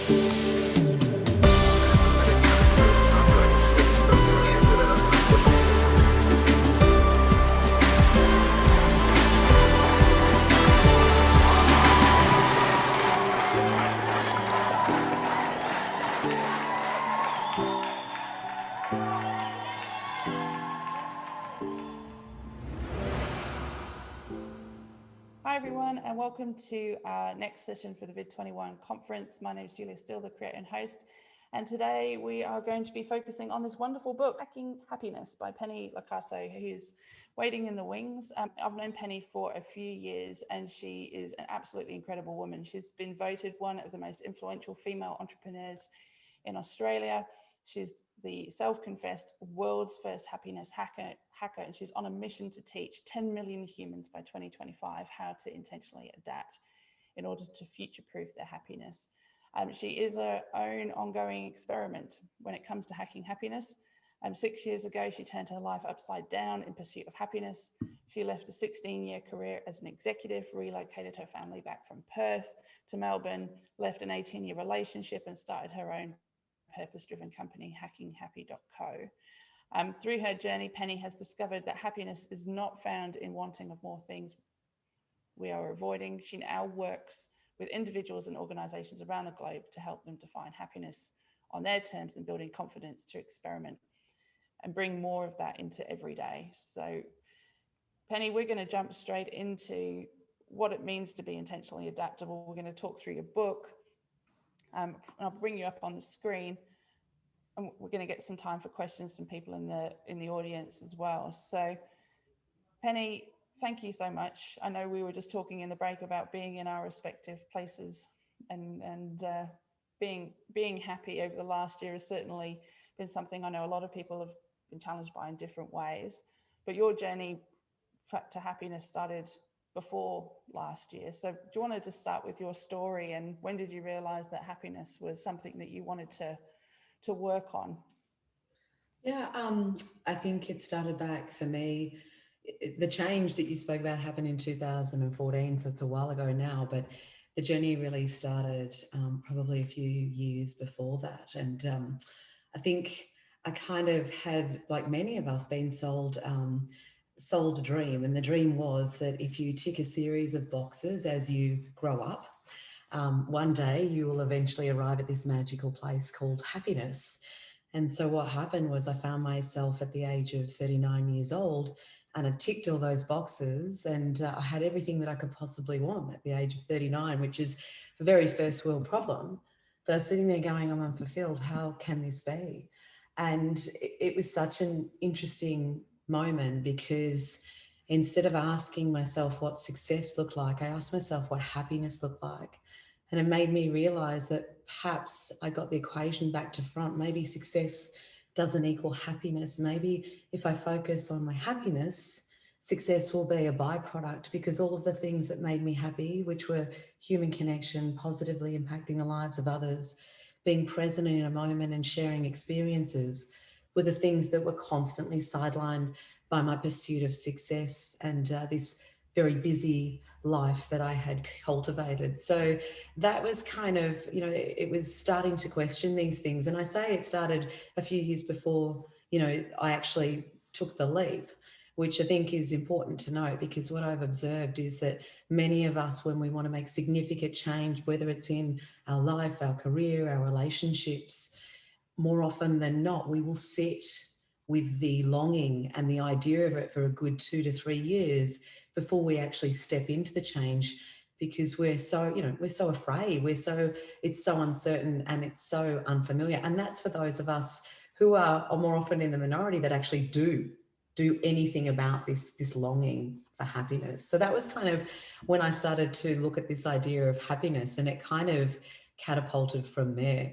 Hi everyone, and welcome to our next session for the VID21 conference. My name is Julia Steele, the creator and host, and today we are going to be focusing on this wonderful book, Hacking Happiness by Penny Locaso, who's waiting in the wings. I've known Penny for a few years, and she is an absolutely incredible woman. She's been voted one of the most influential female entrepreneurs in Australia. She's the self-confessed world's first happiness hacker, and she's on a mission to teach 10 million humans by 2025 how to intentionally adapt in order to future-proof their happiness. She is her own ongoing experiment when it comes to hacking happiness. 6 years ago, she turned her life upside down in pursuit of happiness. She left a 16-year career as an executive, relocated her family back from Perth to Melbourne, left an 18-year relationship and started her own purpose-driven company, hackinghappy.co. Through her journey, Penny has discovered that happiness is not found in wanting of more things we are avoiding. She now works with individuals and organizations around the globe to help them define happiness on their terms and building confidence to experiment and bring more of that into every day. So Penny, we're going to jump straight into what it means to be intentionally adaptable. We're going to talk through your book. I'll bring you up on the screen, and we're going to get some time for questions from people in the audience as well. So Penny, thank you so much. I know we were just talking in the break about being in our respective places and being happy over the last year has certainly been something I know a lot of people have been challenged by in different ways. But your journey to happiness started before last year. So do you want to just start with your story, and when did you realize that happiness was something that you wanted to work on? Yeah, I think it started back for me. The change that you spoke about happened in 2014, so it's a while ago now, but the journey really started probably a few years before that. And I think I kind of had, like many of us, been sold a dream. And the dream was that if you tick a series of boxes as you grow up, one day you will eventually arrive at this magical place called happiness. And so what happened was I found myself at the age of 39 years old, and I ticked all those boxes, and I had everything that I could possibly want at the age of 39, which is a very first world problem. But I was sitting there going, I'm unfulfilled. How can this be? And it was such an interesting moment, because instead of asking myself what success looked like, I asked myself what happiness looked like. And it made me realize that perhaps I got the equation back to front. Maybe success doesn't equal happiness. Maybe if I focus on my happiness, success will be a byproduct, because all of the things that made me happy, which were human connection, positively impacting the lives of others, being present in a moment and sharing experiences, were the things that were constantly sidelined by my pursuit of success and this very busy life that I had cultivated. So that was kind of, it was starting to question these things. And I say it started a few years before, I actually took the leap, which I think is important to note, because what I've observed is that many of us, when we want to make significant change, whether it's in our life, our career, our relationships, more often than not, we will sit with the longing and the idea of it for a good 2 to 3 years before we actually step into the change, because we're so afraid. It's so uncertain and it's so unfamiliar. And that's for those of us who are more often in the minority that actually do anything about this longing for happiness. So that was kind of when I started to look at this idea of happiness, and it kind of catapulted from there.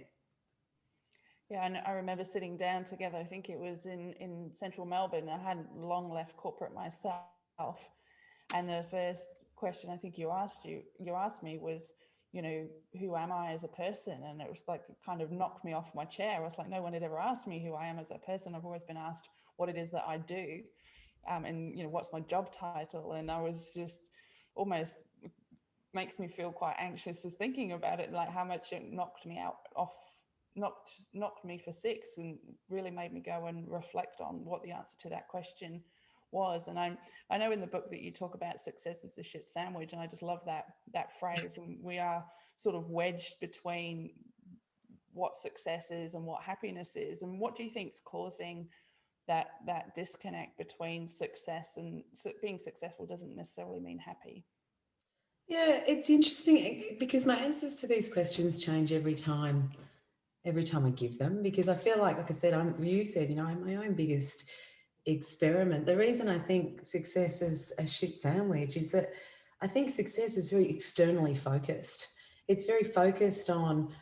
Yeah, and I remember sitting down together, I think it was in central Melbourne. I hadn't long left corporate myself. And the first question I think you asked me was, who am I as a person? And it was like, it kind of knocked me off my chair. I was like, no one had ever asked me who I am as a person. I've always been asked what it is that I do, and what's my job title. And I was just almost makes me feel quite anxious just thinking about it, like how much it knocked me knocked me for six, and really made me go and reflect on what the answer to that question was. And I know in the book that you talk about success as a shit sandwich, and I just love that phrase. And we are sort of wedged between what success is and what happiness is. And what do you think is causing that disconnect between success and being successful doesn't necessarily mean happy? Yeah, it's interesting because my answers to these questions change every time I give them, because I feel like I said, you said, I'm my own biggest experiment. The reason I think success is a shit sandwich is that I think success is very externally focused. It's very focused on,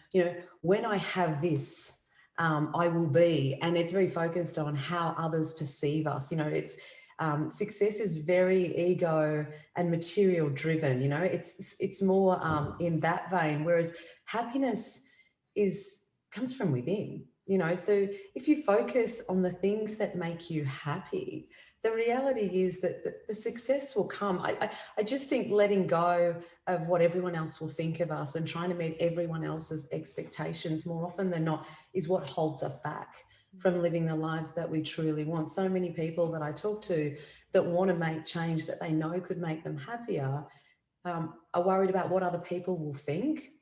when I have this, I will be, and it's very focused on how others perceive us. It's success is very ego and material driven. It's more in that vein, whereas happiness comes from within. So if you focus on the things that make you happy, the reality is that the success will come. I just think letting go of what everyone else will think of us and trying to meet everyone else's expectations more often than not is what holds us back from living the lives that we truly want. So many people that I talk to that want to make change that they know could make them happier are worried about what other people will think,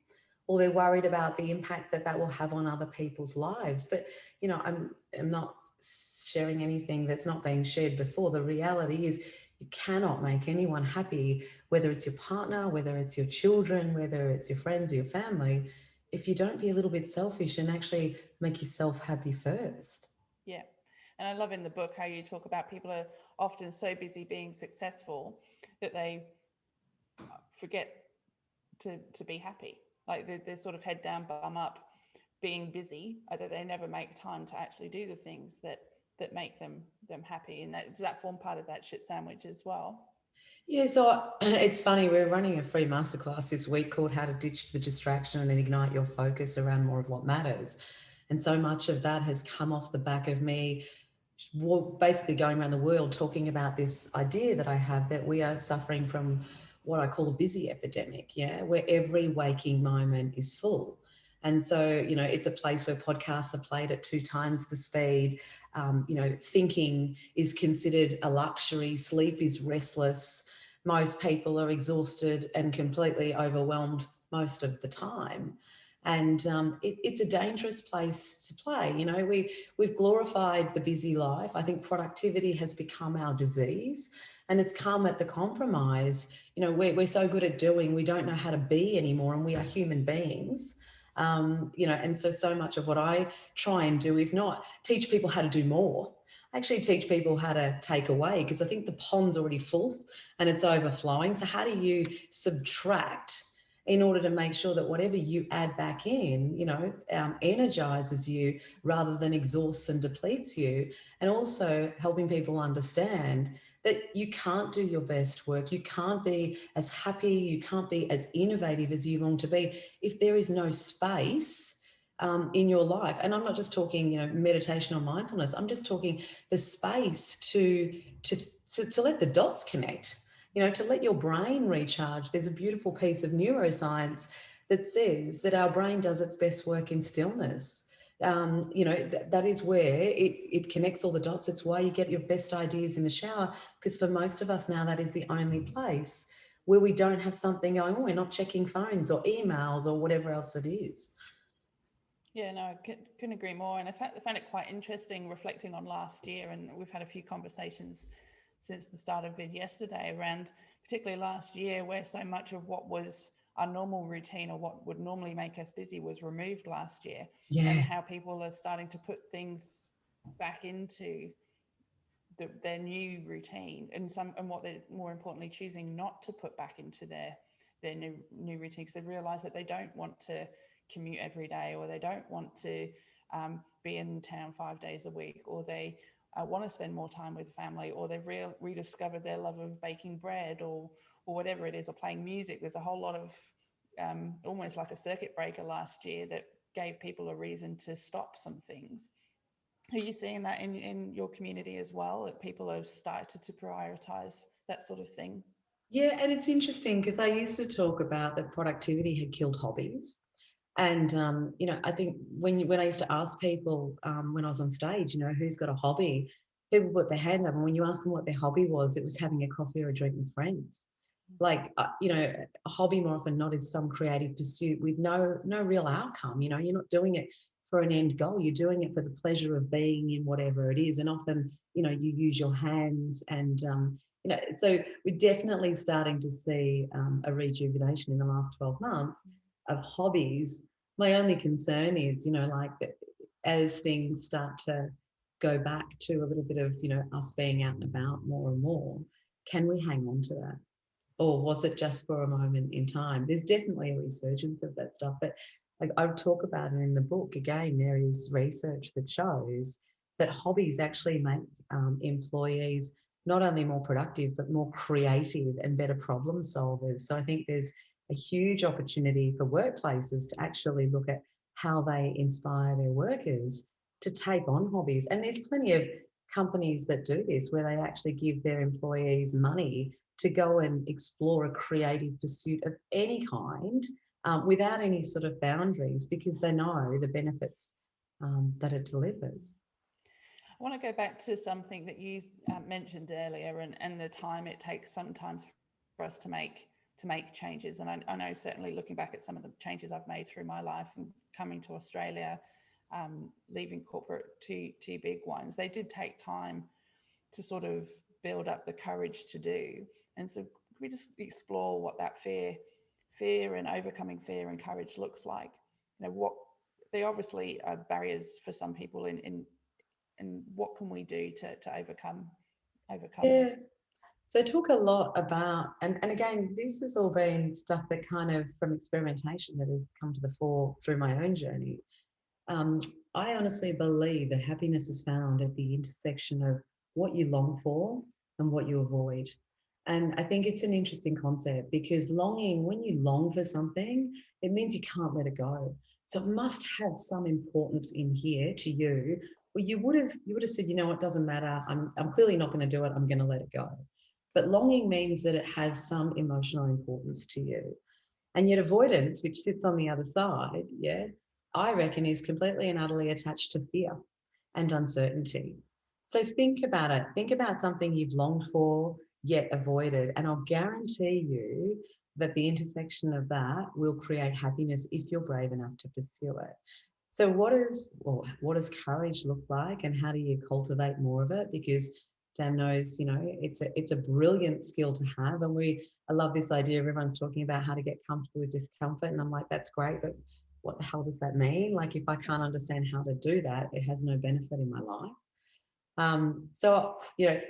or they're worried about the impact that will have on other people's lives. But, I'm not sharing anything that's not being shared before. The reality is you cannot make anyone happy, whether it's your partner, whether it's your children, whether it's your friends or your family, if you don't be a little bit selfish and actually make yourself happy first. Yeah. And I love in the book how you talk about people are often so busy being successful that they forget to be happy. Like they're sort of head down, bum up, being busy, that they never make time to actually do the things that make them happy. And does that form part of that shit sandwich as well? Yeah, so it's funny, we're running a free masterclass this week called How to Ditch the Distraction and Ignite Your Focus Around More of What Matters. And so much of that has come off the back of me basically going around the world talking about this idea that I have, that we are suffering from what I call a busy epidemic, where every waking moment is full. And so, it's a place where podcasts are played at 2 times the speed. Thinking is considered a luxury. Sleep is restless. Most people are exhausted and completely overwhelmed most of the time. And it's a dangerous place to play. We've glorified the busy life. I think productivity has become our disease, and it's come at the compromise. We're so good at doing, we don't know how to be anymore, and we are human beings. And so much of what I try and do is not teach people how to do more. I actually teach people how to take away, because I think the pond's already full and it's overflowing. So how do you subtract in order to make sure that whatever you add back in, energizes you rather than exhausts and depletes you? And also helping people understand that you can't do your best work, you can't be as happy, you can't be as innovative as you long to be if there is no space in your life. And I'm not just talking, meditation or mindfulness. I'm just talking the space to let the dots connect, to let your brain recharge. There's a beautiful piece of neuroscience that says that our brain does its best work in stillness. That is where it connects all the dots. It's why you get your best ideas in the shower, because for most of us now, that is the only place where we don't have something going on. We're not checking phones or emails or whatever else it is. Yeah, no, I couldn't agree more. And I found it quite interesting reflecting on last year. And we've had a few conversations since the start of VID yesterday around particularly last year, where so much of what was our normal routine or what would normally make us busy was removed last year. Yeah. And how people are starting to put things back into their new routine, and what they're more importantly choosing not to put back into their new routine, because they realize that they don't want to commute every day, or they don't want to be in town 5 days a week, or they want to spend more time with family, or they've rediscovered their love of baking bread, or whatever it is, or playing music. There's a whole lot of almost like a circuit breaker last year that gave people a reason to stop some things. Are you seeing that in your community as well, that people have started to prioritize that sort of thing? Yeah, and it's interesting because I used to talk about that productivity had killed hobbies. And I think when I used to ask people when I was on stage, who's got a hobby, people put their hand up, and when you ask them what their hobby was, it was having a coffee or a drink with friends. Like a hobby more often not is some creative pursuit with no real outcome. You're not doing it for an end goal. You're doing it for the pleasure of being in whatever it is. And often, you use your hands and so we're definitely starting to see a rejuvenation in the last 12 months of hobbies. My only concern is, like as things start to go back to a little bit of, us being out and about more and more, can we hang on to that? Or was it just for a moment in time? There's definitely a resurgence of that stuff, but like I talk about it in the book. Again, there is research that shows that hobbies actually make employees not only more productive but more creative and better problem solvers. So I think there's a huge opportunity for workplaces to actually look at how they inspire their workers to take on hobbies. And there's plenty of companies that do this where they actually give their employees money to go and explore a creative pursuit of any kind without any sort of boundaries because they know the benefits that it delivers. I want to go back to something that you mentioned earlier, and the time it takes sometimes for us to make changes. And I know certainly looking back at some of the changes I've made through my life and coming to Australia, leaving corporate, two big ones, they did take time to sort of build up the courage to do. And so we just explore what that fear and overcoming fear and courage looks like. What they obviously are barriers for some people in and what can we do to overcome them? Yeah. So talk a lot about, and again, this has all been stuff that kind of from experimentation that has come to the fore through my own journey. Um, I honestly believe that happiness is found at the intersection of what you long for and what you avoid. And I think it's an interesting concept because longing, when you long for something, it means you can't let it go. So it must have some importance in here to you. Well, you would have said, it doesn't matter. I'm clearly not going to do it. I'm going to let it go. But longing means that it has some emotional importance to you. And yet avoidance, which sits on the other side, yeah, I reckon is completely and utterly attached to fear and uncertainty. So think about it. Think about something you've longed for yet avoided. And I'll guarantee you that the intersection of that will create happiness if you're brave enough to pursue it. So what does courage look like and how do you cultivate more of it? Because damn knows, it's a brilliant skill to have. And I love this idea of everyone's talking about how to get comfortable with discomfort. And I'm like, that's great, but what the hell does that mean? Like, if I can't understand how to do that, it has no benefit in my life.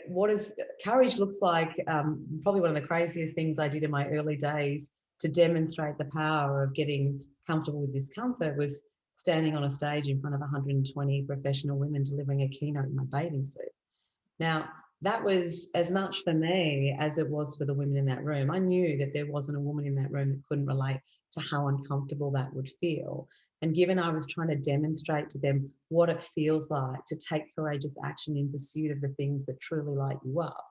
What is courage looks like, probably one of the craziest things I did in my early days to demonstrate the power of getting comfortable with discomfort was standing on a stage in front of 120 professional women delivering a keynote in my bathing suit. Now, that was as much for me as it was for the women in that room. I knew that there wasn't a woman in that room that couldn't relate to how uncomfortable that would feel. And given I was trying to demonstrate to them what it feels like to take courageous action in pursuit of the things that truly light you up,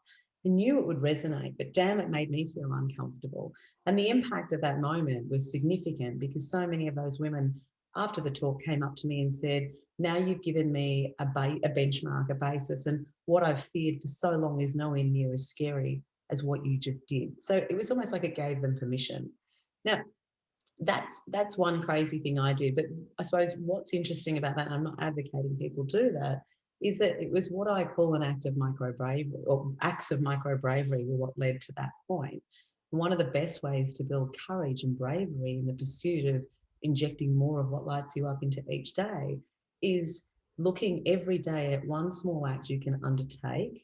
I knew it would resonate, but damn, it made me feel uncomfortable. And the impact of that moment was significant because so many of those women after the talk came up to me and said, now you've given me a benchmark, a basis, and what I've feared for so long is nowhere near as scary as what you just did. So it was almost like it gave them permission. Now, that's one crazy thing I did, but I suppose what's interesting about that, and I'm not advocating people do that, is that it was what I call an act of micro bravery, or acts of micro bravery were what led to that point. One of the best ways to build courage and bravery in the pursuit of injecting more of what lights you up into each day is looking every day at one small act you can undertake,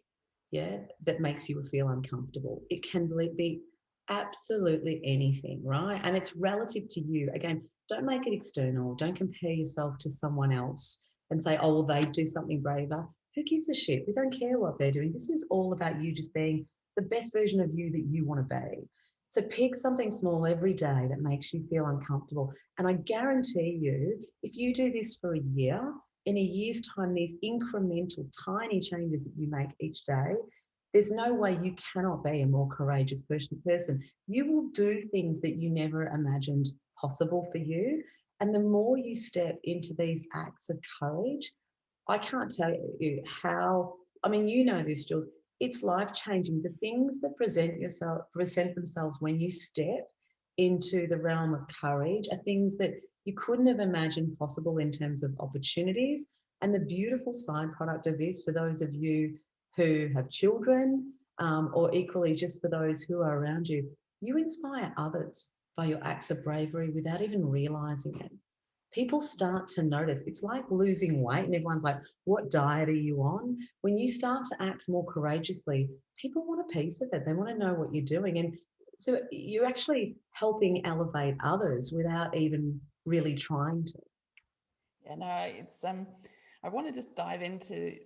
yeah, that makes you feel uncomfortable. It can be absolutely anything, right? And it's relative to you. Again, don't make it external. Don't compare yourself to someone else and say, oh, well, they do something braver. Who gives a shit? We don't care what they're doing. This is all about you just being the best version of you that you want to be. So pick something small every day that makes you feel uncomfortable. And I guarantee you, if you do this for a year, in a year's time, these incremental, tiny changes that you make each day, there's no way you cannot be a more courageous person. You will do things that you never imagined possible for you. And the more you step into these acts of courage, I can't tell you how, I mean, you know this, Jules, it's life changing. The things that present themselves when you step into the realm of courage are things that you couldn't have imagined possible in terms of opportunities. And the beautiful side product of this, for those of you who have children, or equally just for those who are around you, you inspire others by your acts of bravery without even realizing it. People start to notice. It's like losing weight, and everyone's like, what diet are you on? When you start to act more courageously, people want a piece of it. They want to know what you're doing. And so you're actually helping elevate others without even really trying to. Yeah, no, it's I want to just dive into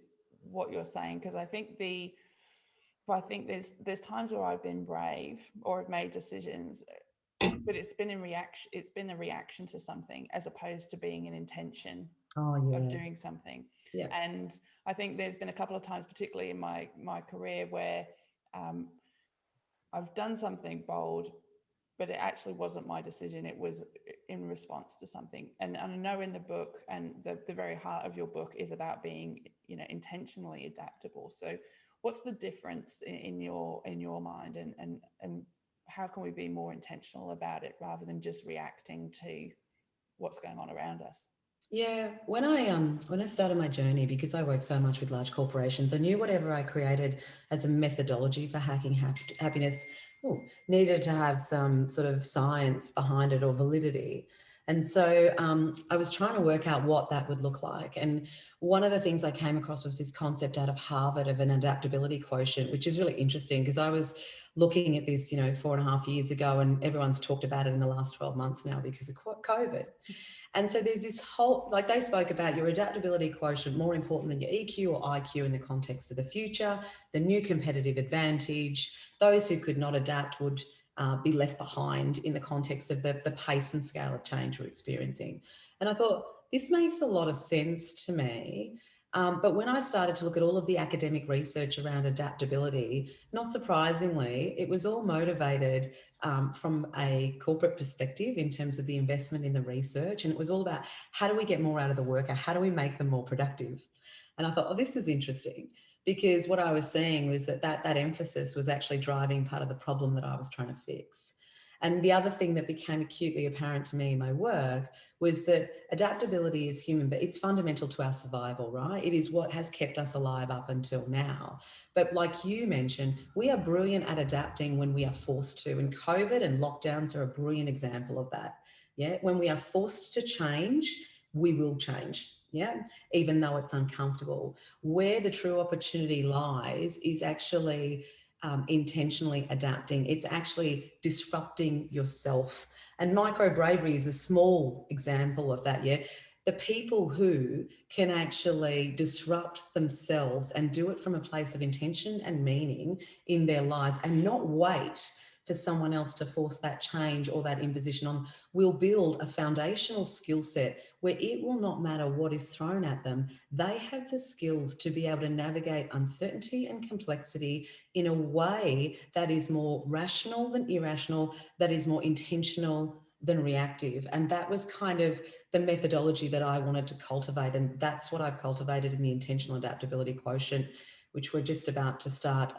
what you're saying, because I think there's times where I've been brave or I've made decisions, but it's been a reaction to something as opposed to being an intention Oh, of yeah. doing something. Yeah. And I think there's been a couple of times, particularly in my career, where I've done something bold, but it actually wasn't my decision. It was in response to something. And I know in the book, and the very heart of your book is about being, intentionally adaptable. So what's the difference in your mind, and how can we be more intentional about it rather than just reacting to what's going on around us? Yeah, when I started my journey, because I work so much with large corporations, I knew whatever I created as a methodology for hacking happiness needed to have some sort of science behind it or validity. And so I was trying to work out what that would look like. And one of the things I came across was this concept out of Harvard of an adaptability quotient, which is really interesting because I was looking at this, 4.5 years ago, and everyone's talked about it in the last 12 months now because of COVID. And so there's this whole, like they spoke about your adaptability quotient, more important than your EQ or IQ in the context of the future, the new competitive advantage. Those who could not adapt would be left behind in the context of the pace and scale of change we're experiencing. And I thought, this makes a lot of sense to me. But when I started to look at all of the academic research around adaptability, not surprisingly, it was all motivated from a corporate perspective in terms of the investment in the research. And it was all about how do we get more out of the worker? How do we make them more productive? And I thought, oh, this is interesting, because what I was seeing was that emphasis was actually driving part of the problem that I was trying to fix. And the other thing that became acutely apparent to me in my work was that adaptability is human, but it's fundamental to our survival, right? It is what has kept us alive up until now. But like you mentioned, we are brilliant at adapting when we are forced to, and COVID and lockdowns are a brilliant example of that. Yeah, when we are forced to change, we will change. Yeah, even though it's uncomfortable. Where the true opportunity lies is actually intentionally adapting. It's actually disrupting yourself. And micro bravery is a small example of that. Yeah. The people who can actually disrupt themselves and do it from a place of intention and meaning in their lives and not wait for someone else to force that change or that imposition on, will build a foundational skill set where it will not matter what is thrown at them. They have the skills to be able to navigate uncertainty and complexity in a way that is more rational than irrational, that is more intentional than reactive. And that was kind of the methodology that I wanted to cultivate. And that's what I've cultivated in the intentional adaptability quotient, which we're just about to start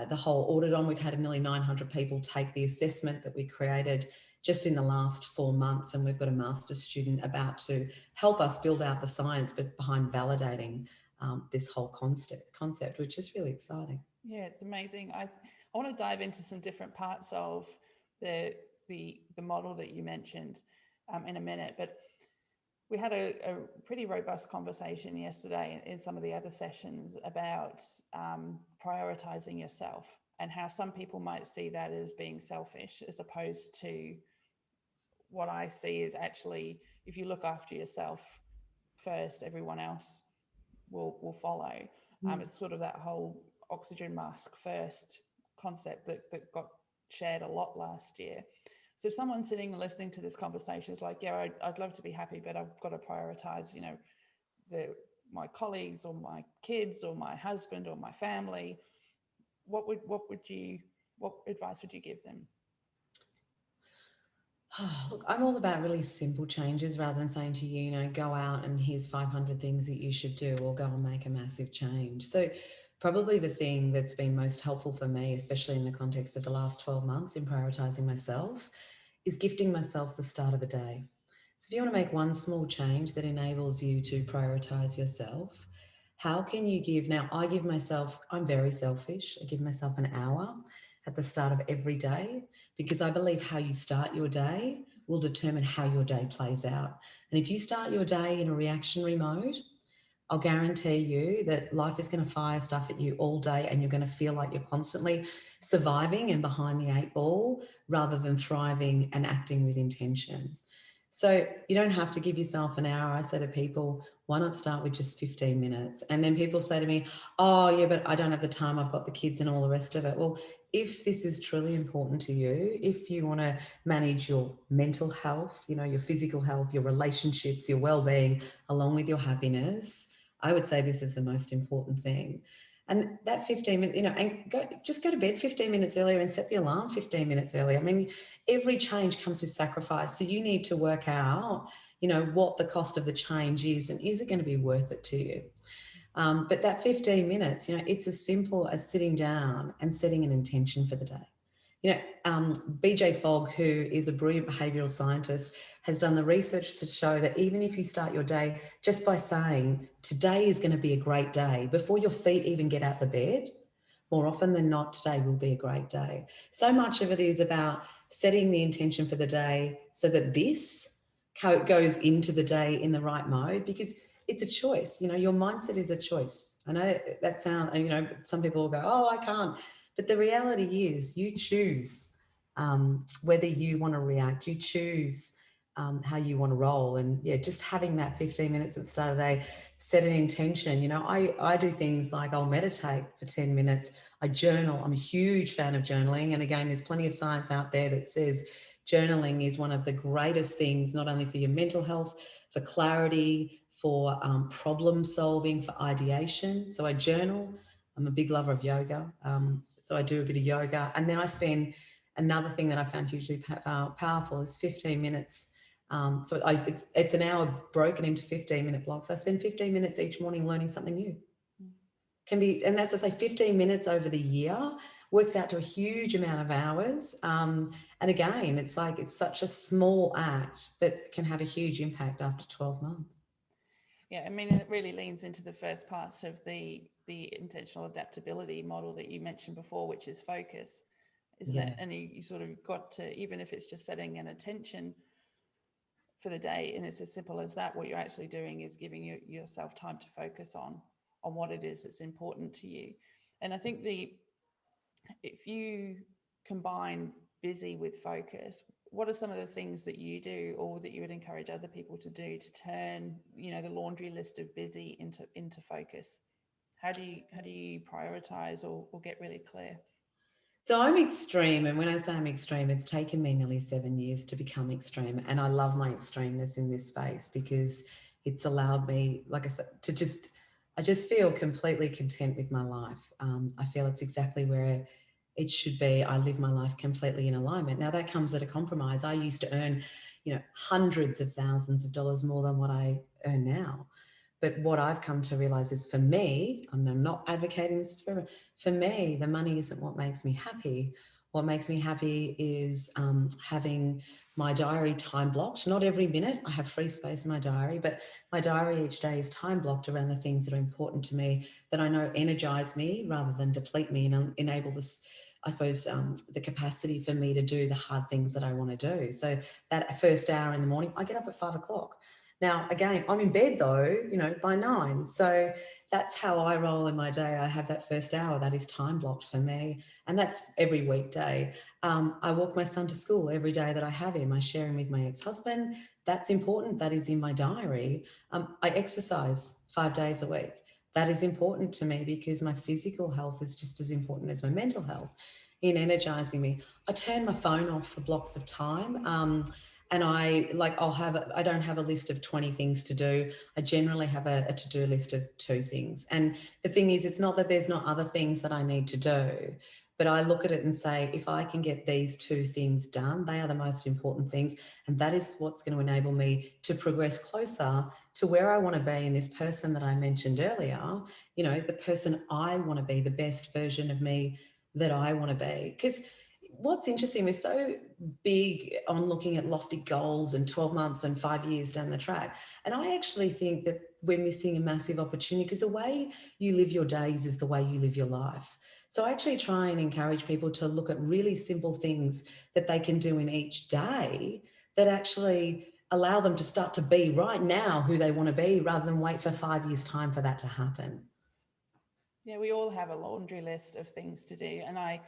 the whole audit on. We've had nearly 900 people take the assessment that we created just in the last 4 months. And we've got a master's student about to help us build out the science, but behind validating this whole concept, which is really exciting. Yeah, it's amazing. I want to dive into some different parts of the model that you mentioned in a minute, but we had a pretty robust conversation yesterday in some of the other sessions about prioritizing yourself, and how some people might see that as being selfish, as opposed to what I see is actually, if you look after yourself first, everyone else will follow. It's sort of that whole oxygen mask first concept that got shared a lot last year. So if someone sitting and listening to this conversation is like, yeah, I'd love to be happy, but I've got to prioritize, my colleagues or my kids or my husband or my family. what advice would you give them? Look, I'm all about really simple changes rather than saying to you, go out and here's 500 things that you should do, or go and make a massive change. So probably the thing that's been most helpful for me, especially in the context of the last 12 months in prioritizing myself, is gifting myself the start of the day. So if you want to make one small change that enables you to prioritize yourself, how can you give? Now, I'm very selfish. I give myself an hour at the start of every day, because I believe how you start your day will determine how your day plays out. And if you start your day in a reactionary mode, I'll guarantee you that life is going to fire stuff at you all day, and you're going to feel like you're constantly surviving and behind the eight ball rather than thriving and acting with intention. So you don't have to give yourself an hour. I say to people, why not start with just 15 minutes? And then people say to me, oh yeah, but I don't have the time. I've got the kids and all the rest of it. Well, if this is truly important to you, if you want to manage your mental health, your physical health, your relationships, your well-being, along with your happiness, I would say this is the most important thing. And that 15 minutes, and go to bed 15 minutes earlier and set the alarm 15 minutes earlier. I mean, every change comes with sacrifice. So you need to work out, what the cost of the change is, and is it going to be worth it to you? But that 15 minutes, it's as simple as sitting down and setting an intention for the day. BJ Fogg, who is a brilliant behavioural scientist, has done the research to show that even if you start your day just by saying, today is going to be a great day, before your feet even get out the bed, more often than not, today will be a great day. So much of it is about setting the intention for the day so that this goes into the day in the right mode, because it's a choice. Your mindset is a choice. I know that sounds, some people will go, oh, I can't. But the reality is you choose whether you want to react, you choose how you want to roll. And yeah, just having that 15 minutes at the start of the day, set an intention. I do things like I'll meditate for 10 minutes. I journal. I'm a huge fan of journaling. And again, there's plenty of science out there that says journaling is one of the greatest things, not only for your mental health, for clarity, for problem solving, for ideation. So I journal. I'm a big lover of yoga. So I do a bit of yoga. And then I spend, another thing that I found hugely powerful is 15 minutes. It's an hour broken into 15-minute blocks. I spend 15 minutes each morning learning something new. Can be, and that's what I say, 15 minutes over the year works out to a huge amount of hours. And again, it's such a small act, but can have a huge impact after 12 months. Yeah, I mean, it really leans into the first part of the intentional adaptability model that you mentioned before, which is focus, isn't it? And you sort of got to, even if it's just setting an intention for the day, and it's as simple as that, what you're actually doing is giving yourself time to focus on what it is that's important to you. And I think if you combine busy with focus, what are some of the things that you do or that you would encourage other people to do to turn, the laundry list of busy into focus? How do you prioritize or get really clear? So I'm extreme. And when I say I'm extreme, it's taken me nearly 7 years to become extreme. And I love my extremeness in this space because it's allowed me, like I said, I just feel completely content with my life. I feel it's exactly where it should be. I live my life completely in alignment. Now that comes at a compromise. I used to earn, hundreds of thousands of dollars more than what I earn now. But what I've come to realize is, for me, and I'm not advocating this for me, the money isn't what makes me happy. What makes me happy is having my diary time blocked. Not every minute, I have free space in my diary, but my diary each day is time blocked around the things that are important to me, that I know energize me rather than deplete me, and enable this, I suppose, the capacity for me to do the hard things that I want to do. So that first hour in the morning, I get up at 5 o'clock. Now, again, I'm in bed though, by 9. So that's how I roll in my day. I have that first hour that is time blocked for me. And that's every weekday. I walk my son to school every day that I have him. I share him with my ex-husband. That's important. That is in my diary. I exercise 5 days a week. That is important to me because my physical health is just as important as my mental health in energizing me. I turn my phone off for blocks of time. And I don't have a list of 20 things to do. I generally have a to-do list of 2 things. And the thing is, it's not that there's not other things that I need to do, but I look at it and say, if I can get these 2 things done, they are the most important things. And that is what's going to enable me to progress closer to where I want to be. And this person that I mentioned earlier, you know, the person I want to be, the best version of me that I want to be. Because what's interesting, we're so big on looking at lofty goals and 12 months and 5 years down the track. And I actually think that we're missing a massive opportunity, because the way you live your days is the way you live your life. So I actually try and encourage people to look at really simple things that they can do in each day that actually allow them to start to be right now who they want to be, rather than wait for 5 years' time for that to happen. Yeah, we all have a laundry list of things to do. And I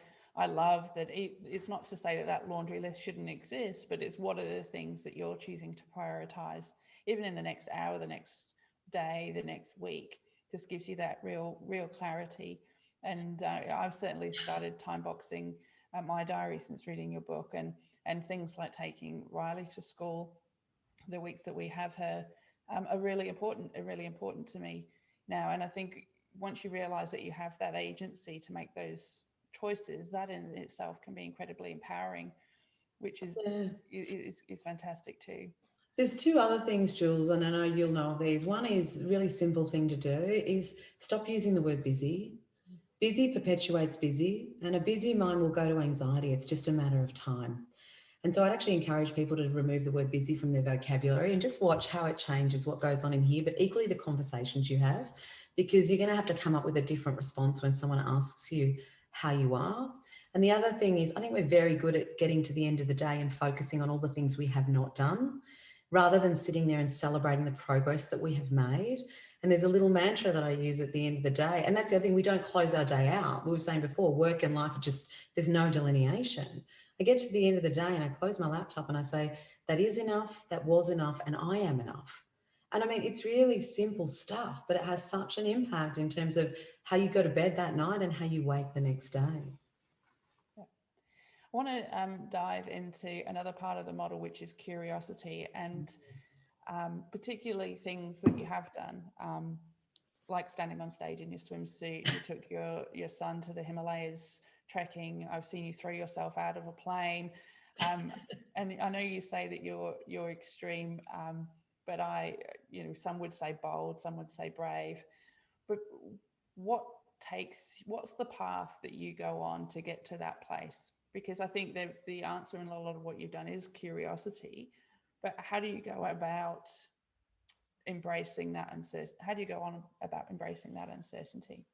love that it's not to say that that laundry list shouldn't exist, but it's what are the things that you're choosing to prioritize, even in the next hour, the next day, the next week. Just gives you that real clarity. And I've certainly started time boxing my diary since reading your book, and things like taking Riley to school the weeks that we have her are really important to me now. And I think once you realize that you have that agency to make those choices, that in itself can be incredibly empowering, which Yeah. is fantastic too. There's 2 other things, Jules, and I know you'll know of these. One is a really simple thing to do is stop using the word busy. Busy perpetuates busy, and a busy mind will go to anxiety. It's just a matter of time. And so I'd actually encourage people to remove the word busy from their vocabulary and just watch how it changes, what goes on in here, but equally the conversations you have, because you're going to have to come up with a different response when someone asks you how you are. And the other thing is, I think we're very good at getting to the end of the day and focusing on all the things we have not done, rather than sitting there and celebrating the progress that we have made. And there's a little mantra that I use at the end of the day. And that's the other thing, we don't close our day out. We were saying before, work and life are just, there's no delineation. I get to the end of the day and I close my laptop and I say, that is enough, that was enough, and I am enough. And I mean, it's really simple stuff, but it has such an impact in terms of how you go to bed that night and how you wake the next day. I want to dive into another part of the model, which is curiosity, and particularly things that you have done, like standing on stage in your swimsuit. You took your son to the Himalayas trekking. I've seen you throw yourself out of a plane, and I know you say that you're extreme, but some would say bold, some would say brave. But what's the path that you go on to get to that place? Because I think that the answer in a lot of what you've done is curiosity, but how do you go about embracing that uncertainty? How do you go on about embracing that uncertainty?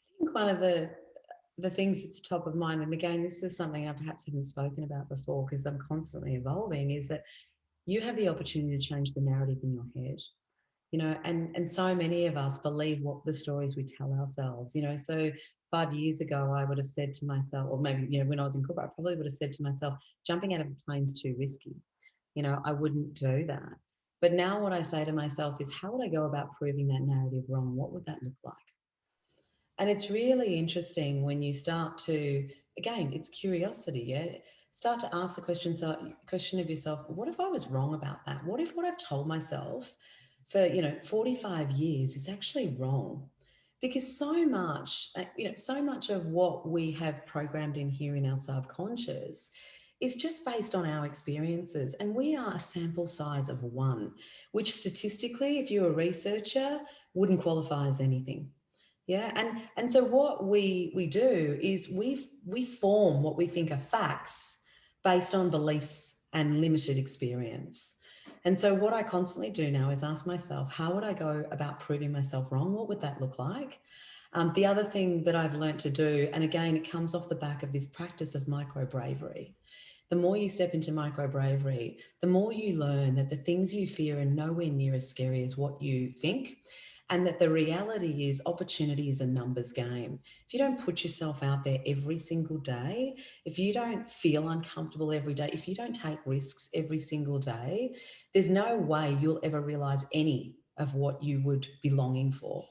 I think one of the things that's top of mind, and again, this is something I perhaps haven't spoken about before because I'm constantly evolving, is that you have the opportunity to change the narrative in your head. You know, and so many of us believe what the stories we tell ourselves, you know. So 5 years ago, I would have said to myself, or maybe, you know, when I was in corporate, I probably would have said to myself, jumping out of a plane's too risky. You know, I wouldn't do that. But now what I say to myself is, how would I go about proving that narrative wrong? What would that look like? And it's really interesting when you start to, again, it's curiosity, yeah? Start to ask the question of yourself, what if I was wrong about that? What if what I've told myself for, 45 years is actually wrong? Because so much of what we have programmed in here in our subconscious is just based on our experiences. And we are a sample size of 1, which statistically, if you're a researcher, wouldn't qualify as anything. Yeah, and so what we do is we form what we think are facts based on beliefs and limited experience. And so what I constantly do now is ask myself, how would I go about proving myself wrong? What would that look like? The other thing that I've learned to do, and again, it comes off the back of this practice of micro bravery. The more you step into micro bravery, the more you learn that the things you fear are nowhere near as scary as what you think. And that the reality is opportunity is a numbers game. If you don't put yourself out there every single day, if you don't feel uncomfortable every day, if you don't take risks every single day, there's no way you'll ever realize any of what you would be longing for.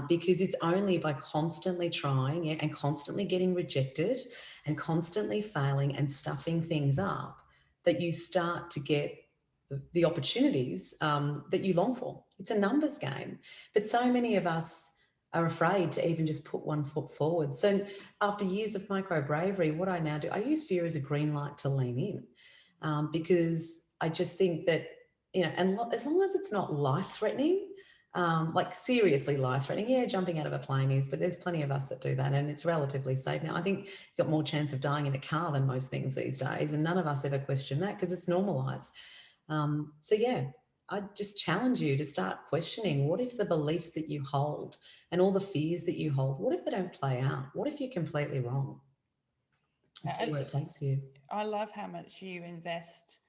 Because it's only by constantly trying and constantly getting rejected and constantly failing and stuffing things up that you start to get the opportunities that you long for. It's a numbers game. But so many of us are afraid to even just put one foot forward. So after years of micro bravery, what I now do, I use fear as a green light to lean in, because I just think that, and as long as it's not life threatening, like seriously life threatening, yeah, jumping out of a plane is, but there's plenty of us that do that, and it's relatively safe now. I think you've got more chance of dying in a car than most things these days, and none of us ever question that because it's normalized. So yeah, I just challenge you to start questioning, what if the beliefs that you hold and all the fears that you hold, what if they don't play out? What if you're completely wrong? And see where it takes you. I love how much you invest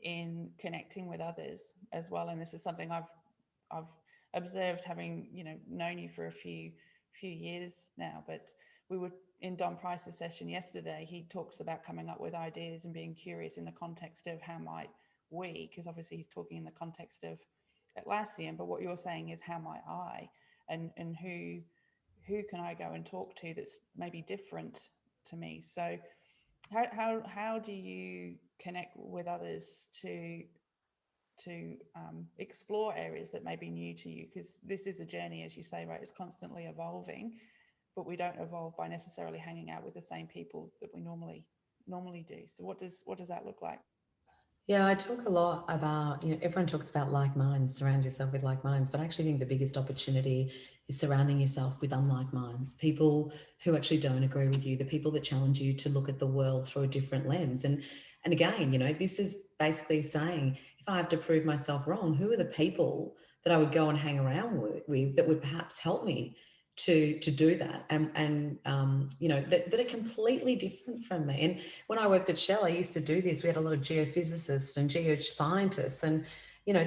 in connecting with others as well. And this is something I've observed, having, known you for a few years now. But we were in Don Price's session yesterday. He talks about coming up with ideas and being curious in the context of how might we, because obviously he's talking in the context of Atlassian, but what you're saying is how might I, and who can I go and talk to that's maybe different to me. So how do you connect with others to explore areas that may be new to you? Because this is a journey, as you say, right? It's constantly evolving, but we don't evolve by necessarily hanging out with the same people that we normally do. So what does that look like? Yeah, I talk a lot about, everyone talks about like minds, surround yourself with like minds, but I actually think the biggest opportunity is surrounding yourself with unlike minds, people who actually don't agree with you, the people that challenge you to look at the world through a different lens. And again, this is basically saying, if I have to prove myself wrong, who are the people that I would go and hang around with that would perhaps help me to do that, and that are completely different from me. And when I worked at Shell, I used to do this. We had a lot of geophysicists and geoscientists, and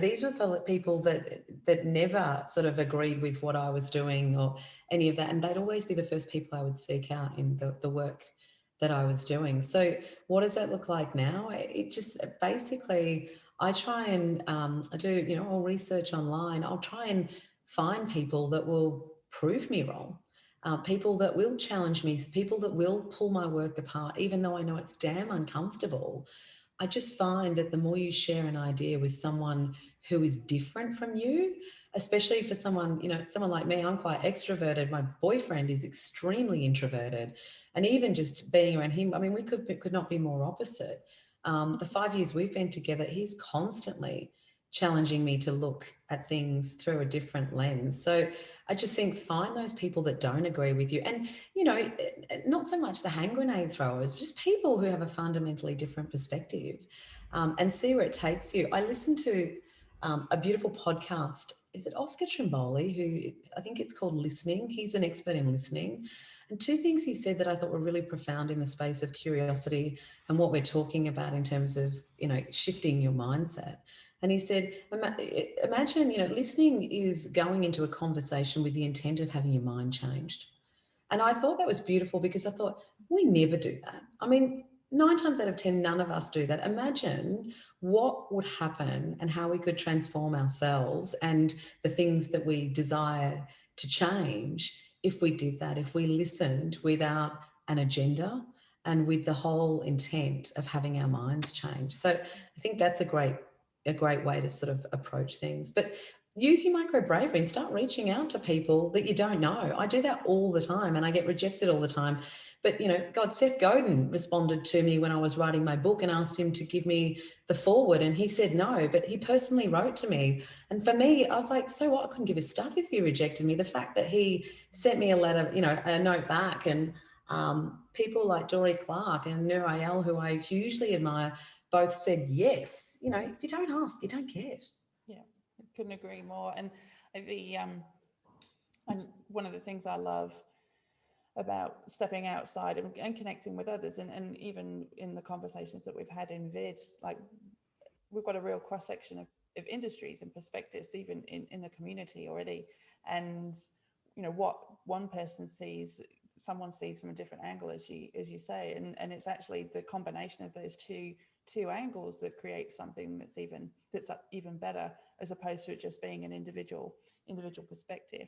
these were people that never sort of agreed with what I was doing or any of that, and they'd always be the first people I would seek out in the work that I was doing. So what does that look like now? It just basically, I try and I do, all research online. I'll try and find people that will prove me wrong, people that will challenge me, people that will pull my work apart, even though I know it's damn uncomfortable. I just find that the more you share an idea with someone who is different from you, especially for someone, someone like me, I'm quite extroverted. My boyfriend is extremely introverted. And even just being around him, I mean, we could not be more opposite. The 5 years we've been together, he's constantly challenging me to look at things through a different lens. So I just think find those people that don't agree with you. And, not so much the hand grenade throwers, just people who have a fundamentally different perspective, and see where it takes you. I listened to a beautiful podcast. Is it Oscar Trimboli, who I think it's called Listening? He's an expert in listening. And two things he said that I thought were really profound in the space of curiosity and what we're talking about in terms of, shifting your mindset. And he said, imagine, listening is going into a conversation with the intent of having your mind changed. And I thought that was beautiful because I thought, we never do that. I mean, 9 times out of 10, none of us do that. Imagine what would happen and how we could transform ourselves and the things that we desire to change if we did that, if we listened without an agenda and with the whole intent of having our minds change. So I think that's a great way to sort of approach things. But use your micro bravery and start reaching out to people that you don't know. I do that all the time and I get rejected all the time. But, God, Seth Godin responded to me when I was writing my book and asked him to give me the foreword, and he said no, but he personally wrote to me. And for me, I was like, so what? I couldn't give a stuff if he rejected me. The fact that he sent me a letter, a note back, and people like Dory Clark and Nurael, who I hugely admire, both said yes. If you don't ask, you don't get. Yeah, I couldn't agree more. And and one of the things I love about stepping outside and connecting with others, and even in the conversations that we've had in VID, like we've got a real cross section of industries and perspectives, even in the community already. And what one person sees, someone sees from a different angle, as you say, and it's actually the combination of those two angles that creates something that's even better, as opposed to it just being an individual perspective.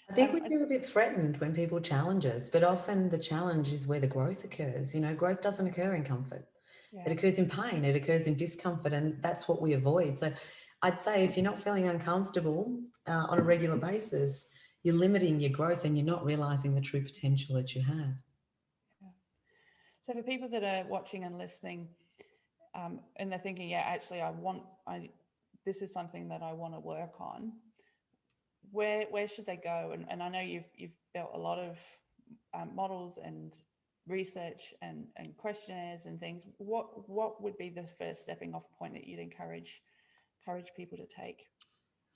I think we feel a bit threatened when people challenge us, but often the challenge is where the growth occurs. Growth doesn't occur in comfort. It occurs in pain, it occurs in discomfort, and that's what we avoid. So I'd say if you're not feeling uncomfortable on a regular basis, you're limiting your growth and you're not realizing the true potential that you have. Yeah. So for people that are watching and listening, and they're thinking, yeah, actually, this is something that I want to work on. Where should they go? And I know you've built a lot of models and research and questionnaires and things. What would be the first stepping off point that you'd encourage people to take?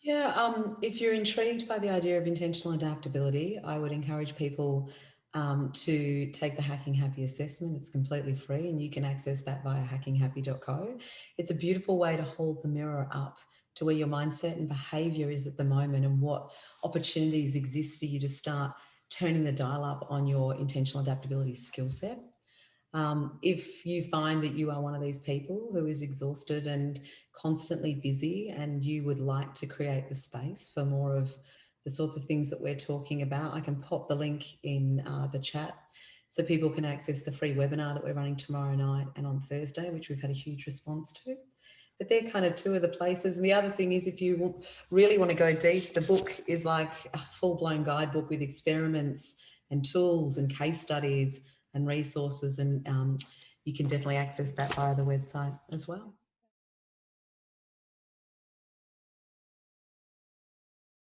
Yeah, if you're intrigued by the idea of intentional adaptability, I would encourage people to take the Hacking Happy assessment. It's completely free and you can access that via hackinghappy.co. It's a beautiful way to hold the mirror up to where your mindset and behavior is at the moment and what opportunities exist for you to start turning the dial up on your intentional adaptability skill set. If you find that you are one of these people who is exhausted and constantly busy and you would like to create the space for more of the sorts of things that we're talking about, I can pop the link in the chat so people can access the free webinar that we're running tomorrow night and on Thursday, which we've had a huge response to. But they're kind of two of the places. And the other thing is, if you really want to go deep, the book is like a full-blown guidebook with experiments and tools and case studies and resources, and you can definitely access that via the website as well.